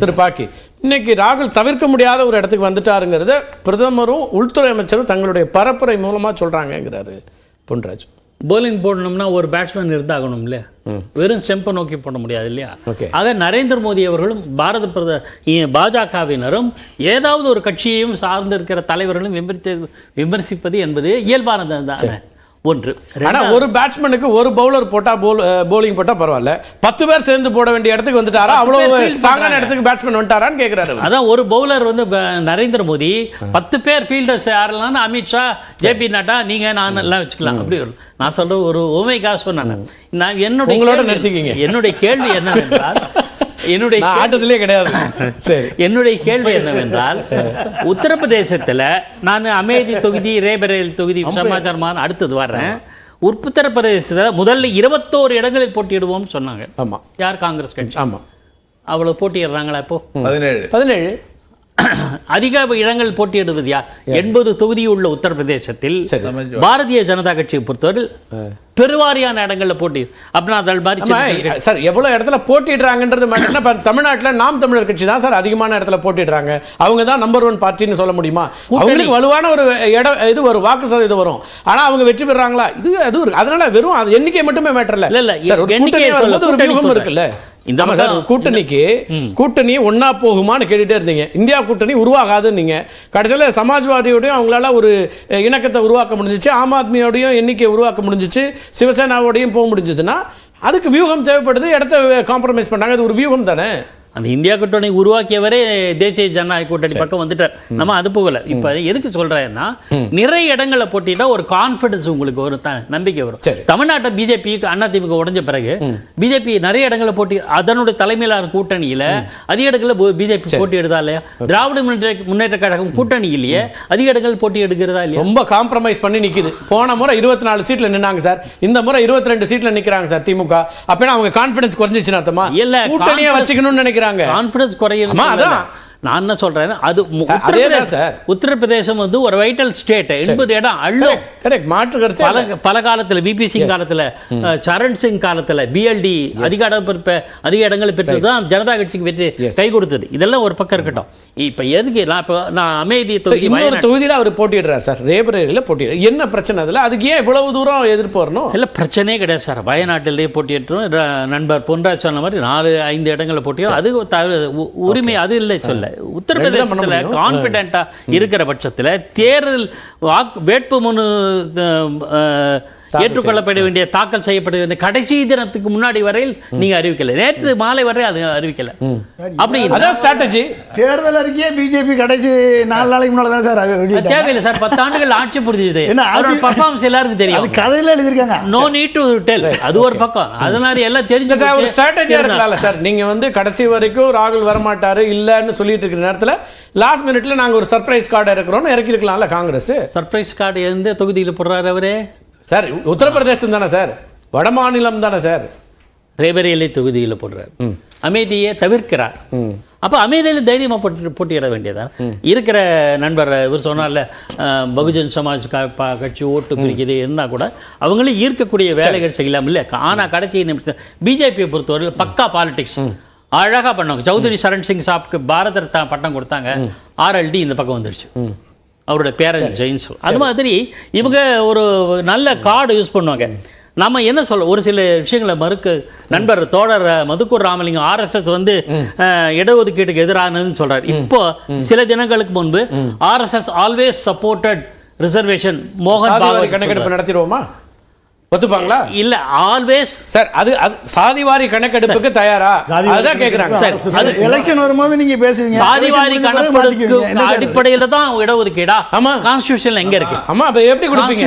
திருப்பாக்கி இன்னைக்கு ராகுல் தவிர்க்க முடியாத ஒரு இடத்துக்கு வந்துட்டாருங்கிறத பிரதமரும் உள்துறை அமைச்சரும் தங்களுடைய பரப்புரை மூலமா சொல்றாங்கிறாரு பொன்ராஜ். போலிங் போடணும்னா ஒரு பேட்ஸ்மேன் இருந்தாகணும் இல்லையா, வெறும் ஸ்டெம்பை நோக்கி போட முடியாது இல்லையா. ஆக நரேந்திர மோடி அவர்களும் பாஜகவினரும் ஏதாவது ஒரு கட்சியையும் சார்ந்து இருக்கிற தலைவர்களும் விமர்சிப்பது என்பது இயல்பானது தானே. ஒன்று. ஆனா ஒரு பேட்ஸ்மேனுக்கு ஒரு பவுலர் போட்டா போலிங் போட்டா பரவாயில்ல, 10 பேர் சேர்ந்து போட வேண்டிய இடத்துக்கு வந்துட்டாரா, அவ்வளவு ஸ்ட்ராங்கான இடத்துக்கு பேட்ஸ்மேன் வந்துட்டாரான்னு கேக்குறாரு. அதான் ஒரு பவுலர் நரேந்திர மோடி 10 பேர் ஃபீல்டர்ஸ் யாரெல்லாம் அமித்ஷா, ஜேபி நட்டா, நீங்க நான் எல்லாம் வச்சுக்கலாம் அப்படி. நான் சொல்ற ஒரு ஓமைகா சொன்னேன். நான் என்னுடைய கேள்வி என்னவென்றால் என்னுடைய கேள்வி என்னவென்றால் உத்தரப்பிரதேசத்தில் நான் அமேதி தொகுதி, ரேபரேல் தொகுதி, சமாச்சாரமான அடுத்தது வர்றேன். உத்தரப்பிரதேசத்தில் முதல்ல 21 இடங்களில் போட்டியிடுவோம் சொன்னாங்க. ஆமா, யார்? காங்கிரஸ் கட்சி. ஆமா, அவ்வளவு போட்டியிடுறாங்களா? இப்போ 17 அதிக இடங்கள் போட்டியிடுவது யார்? 80 தொகுதி உள்ள உத்தரப்பிரதேசத்தில் பாரதிய ஜனதா கட்சியை பொறுத்தவரை பெருவாரியான இடங்கள்ல போட்டி. சார் எவ்வளவு இடத்துல போட்டிடுறாங்கன்றது மட்டும் தமிழ்நாட்டில் நாம் தமிழர் கட்சி தான் சார் அதிகமான இடத்துல போட்டிடுறாங்க. அவங்க தான் நம்பர் 1 பார்ட்டின்னு சொல்ல முடியுமா? அவங்களுக்கு வலுவான ஒரு இடம் இது வரும், வாக்கு சதவீதம் வரும். ஆனா அவங்க வெற்றி பெறாங்களா? இது அது அதனால வெறும் அது எண்ணிக்கை மட்டுமே மேட்டர் இல்ல. ஒரு வியூகம் இருக்குல்ல. இந்த கூட்டணி ஒன்னா போகுமான்னு கேட்டுட்டே இருந்தீங்க. இந்தியா கூட்டணி உருவாகாதுன்னு நீங்க கடைசியில் சமாஜ்வாதியோடையும் அவங்களால ஒரு இணக்கத்தை உருவாக்க முடிஞ்சிச்சு, ஆம் ஆத்மியோடையும் எண்ணிக்கை உருவாக்க முடிஞ்சிச்சு, சிவசேனாவோடையும் போக முடிஞ்சதுன்னா அதுக்கு வியூகம் தேவைப்படுது. இடத்த காம்ப்ரமைஸ் பண்ணாங்க. அது ஒரு வியூகம் தானே. அந்த இந்தியா கூட்டணி உருவாக்கியவரே தேசிய ஜனநாயக கூட்டணி பக்கம் வந்துட்டார். நம்ம அது போகல. இப்ப எதுக்கு சொல்றேன்னா, நிறைய இடங்களை போட்டிட்டா ஒரு கான்பிடன்ஸ் உங்களுக்கு ஒரு நம்பிக்கை வரும். தமிழ்நாட்டை பிஜேபி அதிமுக உடைஞ்ச பிறகு பிஜேபி நிறைய இடங்களை போட்டி, அதனுடைய தலைமையிலான கூட்டணியில அதிக இடங்களில் பிஜேபி போட்டி எடுதா இல்லையா? திராவிட முன்னேற்ற கழகம் கூட்டணியிலேயே அதிக இடங்கள் போட்டி எடுக்கிறதா இல்லையா? ரொம்ப காம்ப்ரமைஸ் பண்ணி நிக்குது. போன முறை 24 சீட்ல நின்னாங்க சார், இந்த முறை 22 சீட்ல நிக்கிறாங்க சார் திமுக. அப்பனா அவங்க கான்பிடன்ஸ் குறைஞ்சிச்சுன்னு அர்த்தமா? இல்ல, கூட்டணியை வச்சுக்கணும்னு நினைக்கிறாங்க. கான்ஃபிடன்ஸ் குறையும். நான் என்ன சொல்றேன், அது உத்தரப்பிரதேசம் வந்து ஒரு வைட்டல் ஸ்டேட். 80 இடம் அள்ளும். பல காலத்துல பிபி சிங் காலத்துல, சரண் சிங் காலத்துல பிஎல்டி அதிக இடங்களை பெற்றதுதான் ஜனதா கட்சிக்கு வெற்றி கை கொடுத்தது. இதெல்லாம் ஒரு பக்கம் இருக்கட்டும். இப்ப எதுக்கு நான் அமேதி தொகுதியில அவர் போட்டிடுறாரு சார், ரேபரேலியில போட்டிடுறாரு. என்ன பிரச்சனை அதுல? அதுக்கு ஏன் இவ்வளவு தூரம் எதிர்ப்பு வரணும்? இல்ல, பிரச்சனையே கிடையாது சார். வயநாட்டிலேயே போட்டியிட்டோம். நண்பர் பொன்ராஜ் சொன்ன மாதிரி 4-5 இடங்களை போட்டியும் அது உரிமை, அது இல்லை சொல்ல. உத்தரப்பிரதேசத்துல கான்பிடென்டா இருக்கிற பட்சத்தில் தேர்தல் வேட்புமனு ஏற்றுக்கொள்ளப்பட வேண்டிய, தாக்கல் செய்யப்பட வேண்டிய கடைசி தினத்துக்கு முன்னாடி வரையில் நீங்க அறிவிக்கல. நேற்று மாலை வரை அது அறிவிக்கல. அப்படி ஸ்ட்ராட்டஜி. தேர்தல் அறிக்கையே பிஜேபி கடைசி 4 நாளைக்கு முன்னால தான் சார் தேவையில்லை சார். 10 ஆண்டுகள் ஆட்சி புரிஞ்சுது. பர்ஃபார்மன்ஸ் எல்லாருக்கும் தெரியும். கதையில எழுதிருக்காங்க. No need to tell. அது ஒரு பக்கம். அதனால எல்லாம் தெரிஞ்சு ஒரு ஸ்ட்ராட்டஜியா இருக்கலாம்ல சார். நீங்க வந்து கடைசி வரைக்கும் ராகுல் வரமாட்டாரு இல்லன்னு சொல்லிட்டு இருக்கிற நேரத்துல லாஸ்ட் மினிட்ல நாங்க ஒரு சர்ப்ரைஸ் கார்டு இருக்கிறோம் இறக்கி இருக்கலாம்ல காங்கிரஸ். சர்ப்ரைஸ் கார்டு எந்த தொகுதியில் போடுறாரு அவரே சார்? உத்தரப்பிரதேசம் தானே சார், வட மாநிலம் தானே சார். ரேபரேலி தொகுதியில் போடுறார். அமேதியை தவிர்க்கிறார். அப்ப அமேதியில் தைரியமா போட்டியிட வேண்டியதா இருக்கிற நண்பர் இவர் சொன்னார்ல, பகுஜன் சமாஜ் கட்சி ஓட்டு பிரிக்கிறது இருந்தா கூட அவங்களும் ஈர்க்கக்கூடிய வேலைகள் செய்யலாம் இல்ல. ஆனா கடைசி நிமிஷம் பிஜேபியை பொறுத்தவரையில் பக்கா பாலிடிக்ஸ் அழகா பண்ணுவாங்க. சௌத்ரி சரண் சிங் சாப்க்கு பாரத ரத்னா பட்டம் கொடுத்தாங்க. RLD இந்த பக்கம் வந்துடுச்சு, அவருடைய பேரன் ஜெயின்ஸ். அது மாதிரி இவங்க ஒரு நல்ல கார்டு யூஸ் பண்ணுவாங்க. நம்ம என்ன சொல்ல, ஒரு சில விஷயங்களை நண்பர் தோழர் மதுக்கூர் ராமலிங்கம் RSS வந்து இடஒதுக்கீட்டுக்கு எதிரானதுன்னு சொல்றாரு. இப்போ சில தினங்களுக்கு முன்பு RSS ஆல்வேஸ் சப்போர்ட்டட் ரிசர்வேஷன். மோகன் பாகவத் கணக்கெடுப்பு நடத்திடுவோமா? ஒத்துப்பாங்களா? இல்ல, ஆல்வேஸ் சார் அது சாதிவாரி கணக்கெடுப்புக்கு தயாரா? அதான் கேக்குறாங்க சார். அது எலெக்ஷன் வரும்போது நீங்க பேசுவீங்க. சாதிவாரி கணக்கெடுப்பு அடிப்படையில தான் இடஒதுக்கீடா? ஆமா, கான்ஸ்டிடியூஷன்ல எங்க இருக்கு? ஆமா, அப்ப எப்படி கொடுப்பீங்க?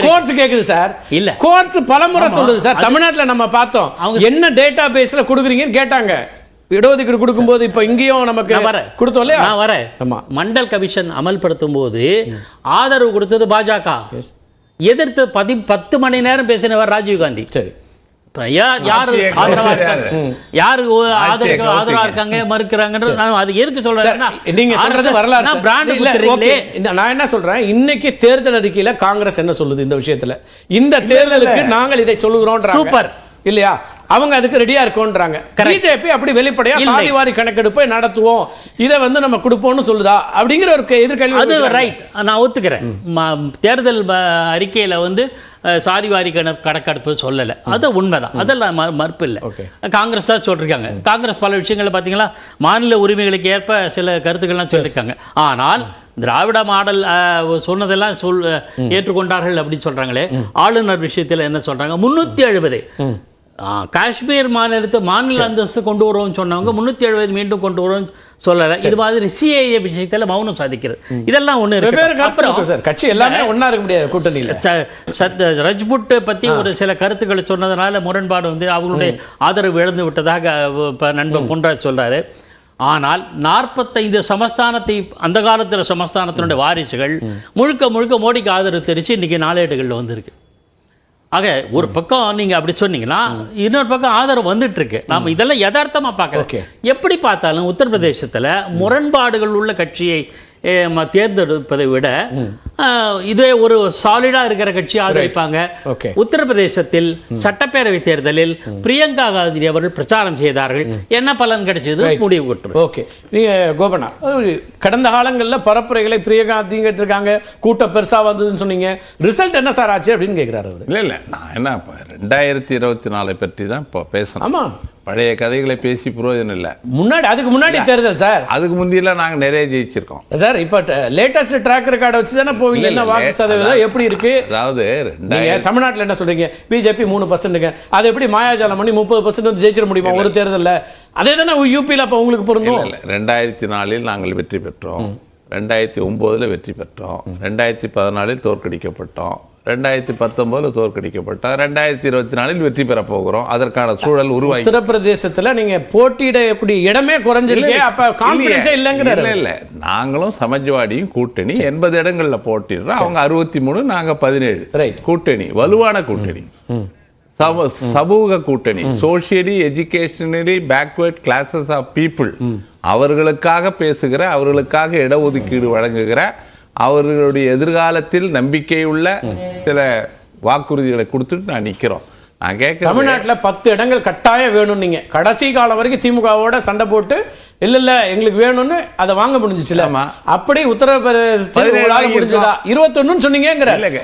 கோர்ட்ஸ் கேக்குது சார். இல்ல, கோர்ட்ஸ் பலமுறை சொல்லுது சார். தமிழ்நாட்டுல நம்ம பார்த்தோம், என்ன டேட்டா பேஸ்ல கொடுக்குறீங்கன்னு கேட்டாங்க. இடஒதுக்கீடு கொடுக்கும்போது இப்ப இங்கேயும் நமக்கு கொடுத்தோம் இல்லையா? நான் வரேன். மண்டல் கமிஷன் அமல்படுத்தும் போது ஆதரவு கொடுத்தது பாஜக, எதிர்த்து 10 மணி நேரம் பேசினவர் ராஜீவ் காந்தி. சரி, யாரு ஆதரவா இருக்காங்க மறுக்கிறாங்கன்றது அது எதுக்கு சொல்றேன்னா, நீங்க சொல்றது வரலாறு. நான் என்ன சொல்றேன், இன்னைக்கு தேர்தல் அறிக்கையில காங்கிரஸ் என்ன சொல்லுது இந்த விஷயத்துல? இந்த தேர்தலுக்கு நாங்கள் இதை சொல்லுகிறோம். சூப்பர் இல்லையா? அவங்க அதுக்கு ரெடியா இருக்கோன்றாங்க. பிஜேபி அப்படி வெளிப்படையா இல்லை. சாதிவாரி கணக்கெடுப்பை நடத்துவோம், இதை வந்து நம்ம கொடுப்போம்னு சொல்லுதா அப்படிங்கிற ஒரு எதிர்கேள்வி. அது ரைட், நான் ஒத்துக்கிறேன். தேர்தல் அறிக்கையில வந்து சாதிவாரி கணக்கெடுப்பு சொல்லலை, அது உண்மைதான், அதெல்லாம் மறுப்பு இல்லை. காங்கிரஸ் தான் சொல்லிருக்காங்க. காங்கிரஸ் பல விஷயங்களை பார்த்தீங்களா, மாநில உரிமைகளுக்கு ஏற்ப சில கருத்துக்கள்லாம் சொல்லியிருக்காங்க. ஆனால் திராவிட மாடல் சொன்னதெல்லாம் ஏற்றுக்கொண்டார்கள் அப்படின்னு சொல்றாங்களே, ஆளுநர் விஷயத்தில் என்ன சொல்றாங்க, 370 காஷ்மீர் மாநிலத்தை மாநில அந்தஸ்து கொண்டு வருவோம்னு சொன்னவங்க 370 மீண்டும் கொண்டு வருவோம் சொல்லல. இது மாதிரி சிஏஏ விஷயத்துல மௌனம் சாதிக்கிறது, இதெல்லாம் ஒண்ணு இருக்கு. அப்புறம் கட்சி எல்லாமே ஒண்ணா இருக்க முடியாது கூட்டணியில. ரஜ்புட் பத்தி ஒரு சில கருத்துக்களை சொன்னதுனால முரண்பாடு வந்து அவங்களுடைய ஆதரவு இழந்து விட்டதாக நண்பர் பொன்ராஜ் சொல்றாரு. ஆனால் 45 சமஸ்தானத்தை, அந்த காலத்தில் சமஸ்தானத்தினுடைய வாரிசுகள் முழுக்க முழுக்க மோடிக்கு ஆதரவு தெரிவித்து இன்னைக்கு நாளேடுகளில் வந்திருக்கு. ஆக ஒரு பக்கம் நீங்க அப்படி சொன்னீங்கன்னா, இன்னொரு பக்கம் ஆதரவு வந்துட்டு இருக்கு. நாம இதெல்லாம் யதார்த்தமா பார்க்கலாம். எப்படி பார்த்தாலும் உத்தரப்பிரதேசத்துல முரண்பாடுகள் உள்ள கட்சியை தேர்ந்தெடுப்பதை விட இதே ஒரு சாலிடா இருக்கிற கட்சி ஆதரிப்பாங்க. உத்தரப்பிரதேசத்தில் சட்டப்பேரவை தேர்தலில் பிரியங்கா காந்தி அவர்கள் பிரச்சாரம் செய்தார்கள், என்ன பலன் கிடைச்சது முடிவு கொட்டு. ஓகே, நீங்க கோபனா கடந்த காலங்களில் பரப்புரைகளை பிரியங்கா காந்தி கேட்டிருக்காங்க, கூட்டம் பெருசா வந்ததுன்னு சொன்னீங்க, ரிசல்ட் என்ன சார் ஆச்சு அப்படின்னு கேட்கிறாரு அவர். இல்ல நான் என்ன 2024 பற்றி தான் இப்போ பேசணும். ஆமா, பழைய கதைகளை பேசி பிரயோஜனம் இல்லை. அதுக்கு முன்னாடி தேர்தல் சார், அதுக்கு முந்தியெல்லாம் நாங்க நிறைய ஜெயிச்சிருக்கோம் சார். இப்ப லேட்டஸ்ட் ட்ராக் ரெக்கார்ட் வச்சு தானே போவீங்க, என்ன வாக்கு சதவீதம் எப்படி இருக்கு? அதாவது தமிழ்நாட்டில் என்ன சொல்றீங்க, பிஜேபி 3%, அது எப்படி மாயாஜாலம் பண்ணி 30% வந்து ஜெயிச்சிட முடியுமா ஒரு தேர்தலில்? அதே தானே யூபியில் அப்ப உங்களுக்கு பொருந்தும். 2004 நாங்கள் வெற்றி பெற்றோம், 2009 வெற்றி பெற்றோம், 2014 தோற்கடிக்கப்பட்டோம், 2019 தோற்கடிக்கப்பட்டோம், 2024 வெற்றி பெற போகிறோம். அதற்கான சூழல் உருவாகி உத்தரப்பிரதேசத்துல நீங்க போட்டியிட எப்படி இடமே குறைஞ்சிருக்கு, அப்ப கான்ஃபிடன்ஸே இல்லங்கறாரு. இல்ல நாங்களும் சமாஜ்வாடியும் கூட்டணி 80 இடங்கள்ல போட்டிடுறோம், அவங்க 63, நாங்க 17. கூட்டணி வலுவான கூட்டணி, சமூக கூட்டணி, socially educationally backward classes of people, அவர்களுக்காக பேசுகிற, அவர்களுக்காக இடஒதுக்கீடு வழங்குகிற, அவர்களுடைய எதிர்காலத்தில் நம்பிக்கையுள்ள சில வாக்குறுதிகளை கொடுத்துட்டு நான் நிக்கிறோம். நான் கேட்க தமிழ்நாட்டில் 10 இடங்கள் கட்டாயம் வேணும். நீங்க கடைசி காலம் வரைக்கும் திமுகவோட சண்டை போட்டு இல்ல எங்களுக்கு வேணும்னு அதை வாங்க முடிஞ்சிச்சுல, அப்படி உத்தரப்பிரதேச முடிஞ்சதா 21 சொன்னீங்க.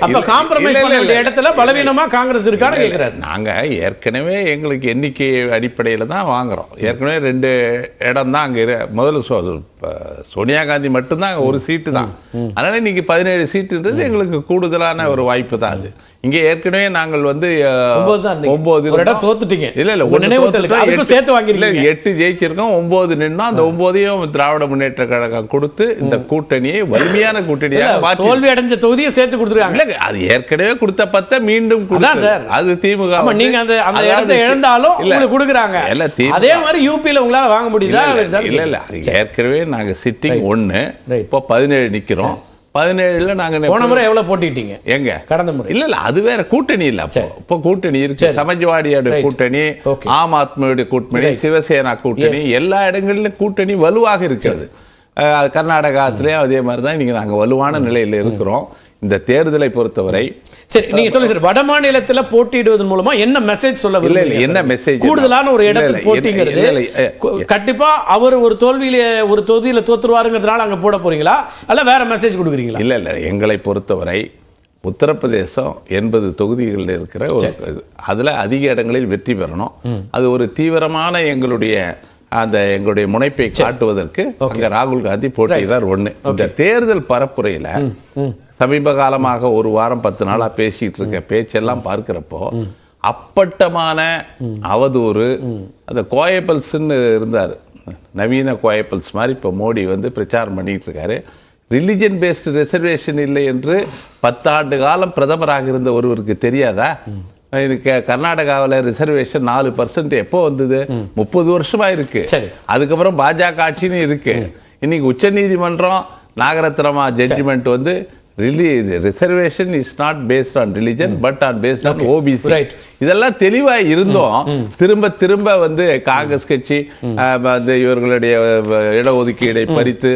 அப்ப காம்ப்ரமைஸ் பண்ண வேண்டிய இடத்துல பலவீனமா காங்கிரஸ் இருக்கான்னு கேட்கிறாரு. நாங்க ஏற்கனவே எங்களுக்கு எண்ணிக்கை அடிப்படையில தான் வாங்குறோம். ஏற்கனவே 2 இடம் தான் அங்க, முதல்ல சோனியா காந்தி மட்டும்தான் ஒரு சீட்டு தான், அதனால இன்னைக்கு 17 சீட்டுன்றது எங்களுக்கு கூடுதலான ஒரு வாய்ப்பு தான். அது இங்க ஏற்கனவே நாங்கள் வந்து 9 தோத்துட்டீங்க. இல்ல 8 ஜெயிச்சிருக்கோம், 9 நின்னா அந்த 9ஐயும் திராவிட முன்னேற்ற கழகம் கொடுத்து இந்த கூட்டணியை வலிமையான கூட்டணியாக தோல்வி அடைஞ்ச தொகுதியை சேர்த்து கொடுத்துருக்காங்க. அது ஏற்கனவே கொடுத்த 10 மீண்டும் அது திமுக. நீங்க அந்த இடத்தை இழந்தாலும் உங்களுக்கு கொடுக்குறாங்க. அதே மாதிரி யூபியில் உங்களால வாங்க முடியுதா? இல்ல ஏற்கனவே நாங்க சிட்டிங் 1, இப்போ 17 நிக்கிறோம். 17ல நாங்க போன முறை எவ்வளவு போட்டிட்டீங்க? எங்க கடந்த முறை இல்ல அது வேற கூட்டணி இல்ல. இப்போ கூட்டணி இருக்கு, சமாஜ்வாடியோட கூட்டணி, ஆம் ஆத்மியோட கூட்டணி, சிவசேனா கூட்டணி, எல்லா இடங்களிலும் கூட்டணி வலுவாக இருக்கிறது. கர்நாடகத்திலேயே அதே மாதிரி தான் இன்னைக்கு நாங்க வலுவான நிலையில இருக்கிறோம். இந்த தேர்தலை பொறுத்தவரை சரி, நீங்க சொல்லுங்க சார், வட மாநிலத்துல போட்டியிடுவதன் மூலமா என்ன மெசேஜ் சொல்ல விரும்புறீங்க? என்ன மெசேஜ்? கூடுதலான ஒரு இடத்துல போட்டிங்கிறது கண்டிப்பா அவர் ஒரு தோல்வியில ஒரு தொகுதியில தோத்துருவாருங்கிறதுனால அங்க போட போறீங்களா, அல்ல வேற மெசேஜ் கொடுக்குறீங்களா? இல்ல எங்களை பொறுத்தவரை உத்தரப்பிரதேசம் 80 தொகுதிகளில் இருக்கிற ஒரு, அதுல அதிக இடங்களில் வெற்றி பெறணும். அது ஒரு தீவிரமான எங்களுடைய முனைப்பை காட்டுவதற்கு அங்க ராகுல் காந்தி போட்டியிடார். 1 இந்த தேர்தல் பரப்புரையில சமீப காலமாக ஒரு வாரம் 10 நாளா பேசிட்டு இருக்க பேச்செல்லாம் பார்க்கிறப்போ அப்பட்டமான அவதூறு, அந்த கோயபல்ஸ்ன்னு இருந்தார், நவீன கோயபல்ஸ் மாதிரி இப்போ மோடி வந்து பிரச்சாரம் பண்ணிட்டு இருக்காரு. ரிலிஜன் பேஸ்டு ரிசர்வேஷன் இல்லை என்று 10 ஆண்டு காலம் பிரதமராக இருந்த ஒருவருக்கு தெரியாதா? இதுக்கு கர்நாடகாவில் ரிசர்வேஷன் 4% எப்போ வந்தது? 30 வருஷமா இருக்கு. அதுக்கப்புறம் பாஜக ஆட்சின்னு இருக்கு. இன்னைக்கு உச்ச நீதிமன்றம் நாகரத்னமா ஜட்ஜ்மெண்ட் வந்து reservation is not based on religion but on based on OBC. இதெல்லாம் தெளிவா இருந்தோம். திரும்ப திரும்ப வந்து காங்கிரஸ் கட்சி இவர்களுடைய இடஒதுக்கீடை பறித்து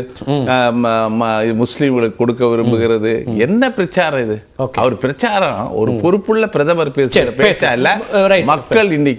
முஸ்லீம்களுக்கு கொடுக்க விரும்புகிறது. என்ன பிரச்சாரம் இது? அவர் பிரச்சாரம் ஒரு பொறுப்புள்ள பிரதமர் பேசுற பேச்சா இல்ல. மக்கள் இன்னைக்கு